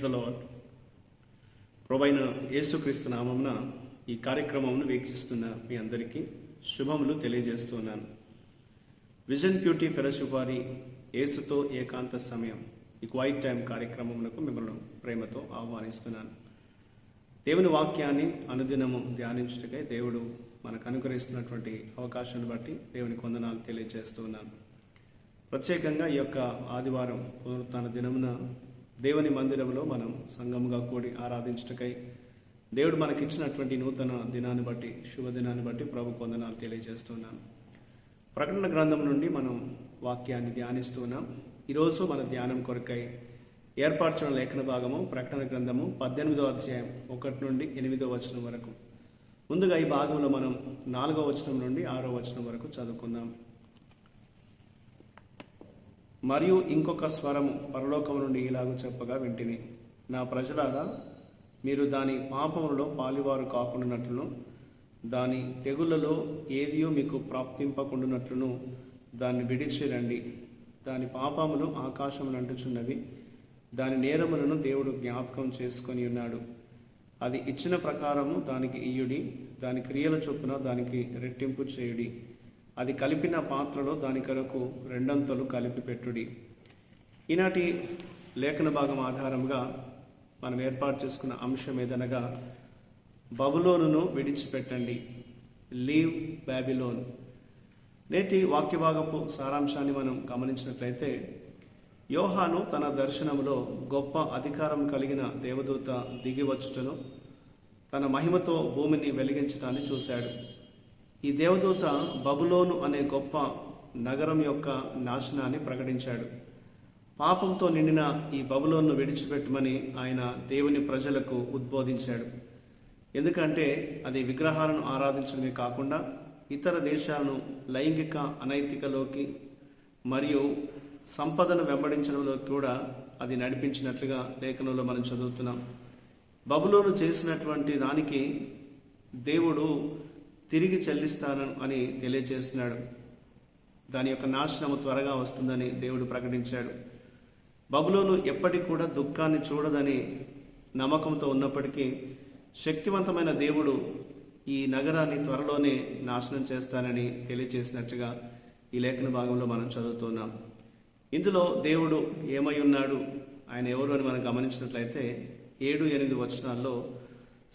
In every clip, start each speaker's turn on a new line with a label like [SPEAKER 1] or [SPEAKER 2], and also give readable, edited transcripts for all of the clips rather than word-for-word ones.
[SPEAKER 1] Praise the lord. ప్రభువైన యేసుక్రీస్తు నామమున ఈ కార్యక్రమమును వీక్షిస్తున్న మీ అందరికీ శుభములు తెలియజేస్తున్నాను. విజన్ బ్యూటీ ఫెలోషిప్ వారి యేసుతో ఏకాంత సమయం ఈ క్వైట్ టైం కార్యక్రమమునకు మిమ్మల్ని ప్రేమతో ఆహ్వానిస్తున్నాను. దేవుని వాక్యాన్ని అనుదినము ధ్యానించుటకై దేవుడు మనకు అనుగ్రహిస్తున్నటువంటి అవకాశాన్ని బట్టి దేవునికి వందనాలు తెలియజేస్తున్నాను. ప్రత్యేకంగా ఈ యొక్క ఆదివారం పునరుత్థాన దినమున దేవుని మందిరంలో మనం సంఘముగా కూడి ఆరాధించుటకై దేవుడు మనకిచ్చినటువంటి నూతన దినాన్ని బట్టి శుభదినాన్ని బట్టి ప్రభుకు వందనాలు తెలియజేస్తున్నాను. ప్రకటన గ్రంథం నుండి మనం వాక్యాన్ని ధ్యానిస్తున్నాం. ఈరోజు మన ధ్యానం కొరకై ఏర్పరచిన లేఖన భాగము ప్రకటన గ్రంథము 18వ అధ్యాయం 1 నుండి 8వ వచనం వరకు. ముందుగా ఈ భాగంలో మనం 4వ వచనం నుండి 6వ వచనం వరకు చదువుకుందాం. మరియు ఇంకొక స్వరము పరలోకము నుండి ఇలాగ చెప్పగా వింటిని, నా ప్రజలారా, మీరు దాని పాపములలో పాలివారు కాకుండానట్లును దాని తెగుళ్లలో ఏదియో మీకు ప్రాప్తింపకుండానట్లును దాన్ని విడిచిరండి. దాని పాపములు ఆకాశములు అంటుచున్నవి, దాని నేరములను దేవుడు జ్ఞాపకం చేసుకొని ఉన్నాడు. అది ఇచ్చిన ప్రకారము దానికి ఇయ్యుడి, దాని క్రియల చొప్పున దానికి రెట్టింపు చేయుడి. అది కలిపిన పాత్రలో దాని కొరకు రెండంతలు కలిపి పెట్టుడి. ఈనాటి లేఖన భాగం ఆధారంగా మనం ఏర్పాటు చేసుకున్న అంశం ఏదనగా బబులోనును విడిచిపెట్టండి, లీవ్ బాబిలోన్. నేటి వాక్య భాగపు సారాంశాన్ని మనం గమనించినట్లయితే, యోహాను తన దర్శనములో గొప్ప అధికారం కలిగిన దేవదూత దిగివచ్చుటను తన మహిమతో భూమిని వెలిగించడాన్ని చూశాడు. ఈ దేవదూత బబులోను అనే గొప్ప నగరం యొక్క నాశనాన్ని ప్రకటించాడు. పాపంతో నిండిన ఈ బబులోను విడిచిపెట్టమని ఆయన దేవుని ప్రజలకు ఉద్బోధించాడు. ఎందుకంటే అది విగ్రహాలను ఆరాధించడమే కాకుండా ఇతర దేశాలను లైంగిక అనైతికలోకి మరియు సంపదను వెంబడించడంలోకి కూడా అది నడిపించినట్లుగా లేఖనంలో మనం చదువుతున్నాం. బబులోను చేసినటువంటి దానికి దేవుడు తిరిగి చెల్లిస్తాను అని తెలియజేస్తున్నాడు. దాని యొక్క నాశనము త్వరగా వస్తుందని దేవుడు ప్రకటించాడు. బబులోను ఎప్పటికి కూడా దుఃఖాన్ని చూడదని నమ్మకంతో ఉన్నప్పటికీ శక్తివంతమైన దేవుడు ఈ నగరాన్ని త్వరలోనే నాశనం చేస్తానని తెలియజేసినట్లుగా ఈ లేఖన భాగంలో మనం చదువుతున్నాం. ఇందులో దేవుడు ఏమై ఉన్నాడు, ఆయన ఎవరు అని మనం గమనించినట్లయితే 7-8 వచనాల్లో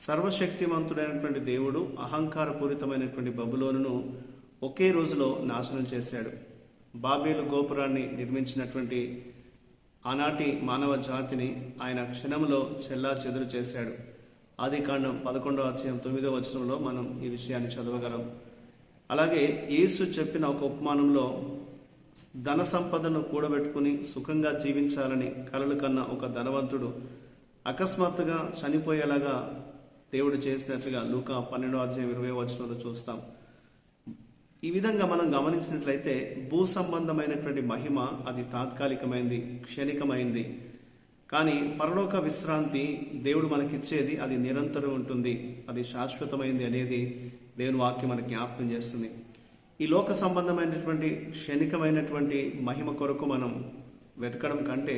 [SPEAKER 1] సర్వశక్తిమంతుడైనటువంటి దేవుడు అహంకారపూరితమైనటువంటి బబులోనును ఒకే రోజులో నాశనం చేశాడు. బాబేలు గోపురాన్ని నిర్మించినటువంటి ఆనాటి మానవ జాతిని ఆయన క్షణంలో చెల్లా చెదురు చేశాడు. ఆదికాండం 11వ అధ్యాయం 9వ వచనంలో మనం ఈ విషయాన్ని చదవగలం. అలాగే యేసు చెప్పిన ఒక ఉపమానంలో ధన సంపదను కూడబెట్టుకుని సుఖంగా జీవించాలని కలలు కన్న ఒక ధనవంతుడు అకస్మాత్తుగా చనిపోయేలాగా దేవుడు చేసినట్లుగా లూకా 12వ అధ్యాయం 20వ వచనంలో చూస్తాం. ఈ విధంగా మనం గమనించినట్లయితే భూ సంబంధమైనటువంటి మహిమ అది తాత్కాలికమైంది, క్షణికమైంది. కానీ పరలోక విశ్రాంతి దేవుడు మనకిచ్చేది అది నిరంతరం ఉంటుంది, అది శాశ్వతమైంది అనేది దేవుని వాక్యం మనకు జ్ఞాపకం చేస్తుంది. ఈ లోక సంబంధమైనటువంటి క్షణికమైనటువంటి మహిమ కొరకు మనం వెతకడం కంటే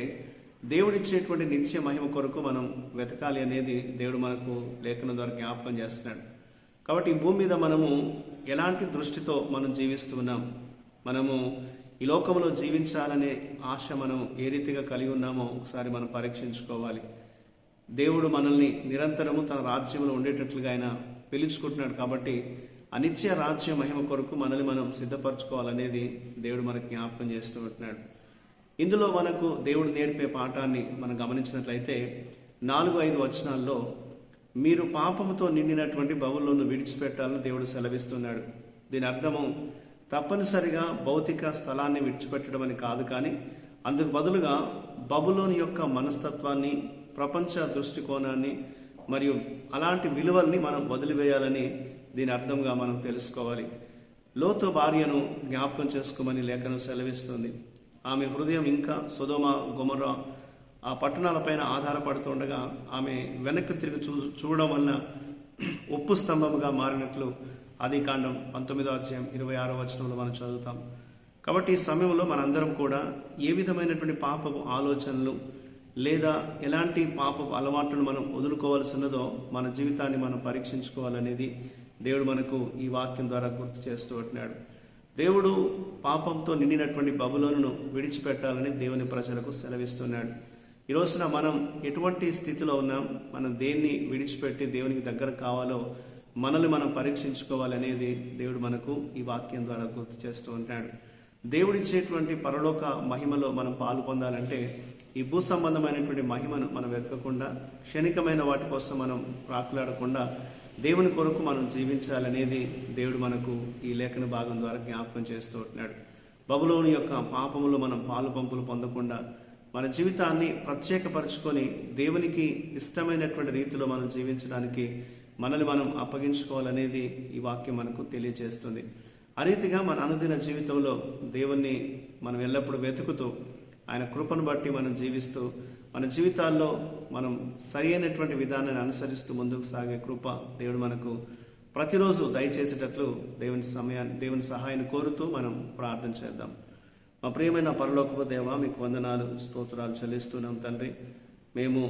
[SPEAKER 1] దేవుడిచ్చేటువంటి నిత్య మహిమ కొరకు మనం వెతకాలి అనేది దేవుడు మనకు లేఖనం ద్వారా జ్ఞాపకం చేస్తున్నాడు. కాబట్టి ఈ భూమి మీద మనము ఎలాంటి దృష్టితో మనం జీవిస్తున్నాం, మనము ఈ లోకంలో జీవించాలనే ఆశ మనం ఏ రీతిగా కలిగి ఉన్నామో ఒకసారి మనం పరీక్షించుకోవాలి. దేవుడు మనల్ని నిరంతరము తన రాజ్యంలో ఉండేటట్లుగా ఆయన పిలుచుకుంటున్నాడు. కాబట్టి అనిత్య రాజ్య మహిమ కొరకు మనల్ని మనం సిద్ధపరచుకోవాలనేది దేవుడు మనకు జ్ఞాపకం చేస్తూ ఉంటున్నాడు. ఇందులో మనకు దేవుడు నేర్పే పాఠాన్ని మనం గమనించినట్లయితే 4-5 వచనాల్లో మీరు పాపముతో నిండినటువంటి బబులోను విడిచిపెట్టాలని దేవుడు సెలవిస్తున్నాడు. దీని అర్థము తప్పనిసరిగా భౌతిక స్థలాన్ని విడిచిపెట్టడం అని కాదు, కానీ అందుకు బదులుగా బబులోను యొక్క మనస్తత్వాన్ని, ప్రపంచ దృష్టికోణాన్ని మరియు అలాంటి విలువల్ని మనం వదిలివేయాలని దీని అర్థంగా మనం తెలుసుకోవాలి. లోతు భార్యను జ్ఞాపకం చేసుకోమని లేఖనం సెలవిస్తుంది. ఆమె హృదయం ఇంకా సొదొమ గొమొర్రా ఆ పట్టణాలపైన ఆధారపడుతుండగా ఆమె వెనక్కి తిరిగి చూడడం వల్ల ఉప్పు స్తంభముగా మారినట్లు ఆదికాండం 19వ అధ్యాయం 26వ వచనంలో మనం చదువుతాం. కాబట్టి ఈ సమయంలో మనందరం కూడా ఏ విధమైనటువంటి పాపపు ఆలోచనలు లేదా ఎలాంటి పాప అలవాట్లను మనం వదులుకోవాల్సి ఉన్నదో మన జీవితాన్ని మనం పరీక్షించుకోవాలనేది దేవుడు మనకు ఈ వాక్యం ద్వారా గుర్తు చేస్తూ ఉంటున్నాడు. దేవుడు పాపంతో నిండినటువంటి బబులోనును విడిచిపెట్టాలని దేవుని ప్రజలకు సెలవిస్తున్నాడు. ఈ రోజున మనం ఎటువంటి స్థితిలో ఉన్నాం, మనం దేన్ని విడిచిపెట్టి దేవునికి దగ్గర కావాలో మనల్ని మనం పరీక్షించుకోవాలనేది దేవుడు మనకు ఈ వాక్యం ద్వారా గుర్తు చేస్తూ ఉంటాడు. దేవుడిచ్చేటువంటి పరలోక మహిమలో మనం పాలు పొందాలంటే ఈ భూ సంబంధమైనటువంటి మహిమను మనం వెతకకుండా, క్షణికమైన వాటి కోసం మనం ప్రాకులాడకుండా దేవుని కొరకు మనం జీవించాలనేది దేవుడు మనకు ఈ లేఖన భాగం ద్వారా జ్ఞాపకం చేస్తూ ఉంటున్నాడు. బబులోను యొక్క పాపములో మనం పాలు పంపులు పొందకుండా మన జీవితాన్ని ప్రత్యేకపరుచుకొని దేవునికి ఇష్టమైనటువంటి రీతిలో మనం జీవించడానికి మనల్ని మనం అప్పగించుకోవాలనేది ఈ వాక్యం మనకు తెలియజేస్తుంది. ఆ రీతిగా మన అనుదిన జీవితంలో దేవుణ్ణి మనం ఎల్లప్పుడూ వెతుకుతూ ఆయన కృపను బట్టి మనం జీవిస్తూ మన జీవితాల్లో మనం సరి అయినటువంటి విధానాన్ని అనుసరిస్తూ ముందుకు సాగే కృప దేవుడు మనకు ప్రతిరోజు దయచేసేటట్లు దేవుని సహాయాన్ని కోరుతూ మనం ప్రార్థన చేద్దాం. మా ప్రియమైన పరలోకపు దేవ, మీకు వందనాలు, స్తోత్రాలు చెల్లిస్తున్నాం తండ్రి. మేము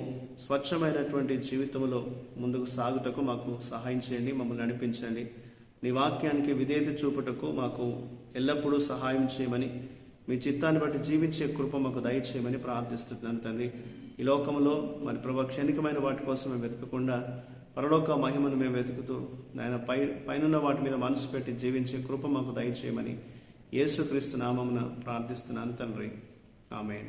[SPEAKER 1] స్వచ్ఛమైనటువంటి జీవితంలో ముందుకు సాగుటకు మాకు సహాయం చేయండి, మమ్మల్ని నడిపించండి. నీ వాక్యానికి విధేయత చూపుటకు మాకు ఎల్లప్పుడూ సహాయం చేయమని, మీ చిత్తాన్ని బట్టి జీవించే కృప మాకు దయచేయమని ప్రార్థిస్తున్నాను తండ్రి. ఈ లోకంలో మరి ప్రభు క్షణికమైన వాటి కోసం మేము వెతకకుండా పరలోక మహిమను మేము వెతుకుతూ ఆయన పైనున్న వాటి మీద మనసు పెట్టి జీవించే కృప మాకు దయచేయమని యేసుక్రీస్తు నామమున ప్రార్థిస్తున్నాను తండ్రి. ఆమేన్.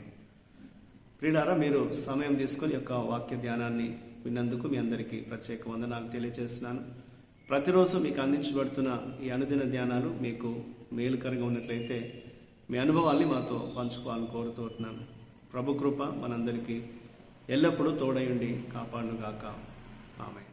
[SPEAKER 1] ప్రియులారా, మీరు సమయం తీసుకొని యొక్క వాక్య ధ్యానాన్ని విన్నందుకు మీ అందరికీ ప్రత్యేక వందనాలు తెలియజేస్తున్నాను. ప్రతిరోజు మీకు అందించబడుతున్న ఈ అనుదిన ధ్యానాలు మీకు మేలుకరంగా ఉన్నట్లయితే మీ అనుభవాల్ని మాతో పంచుకోవాలని కోరుతున్నాను. ప్రభు కృప మనందరికీ ఎల్లప్పుడూ తోడయుండి కాపాడుగాక. ఆమేన్.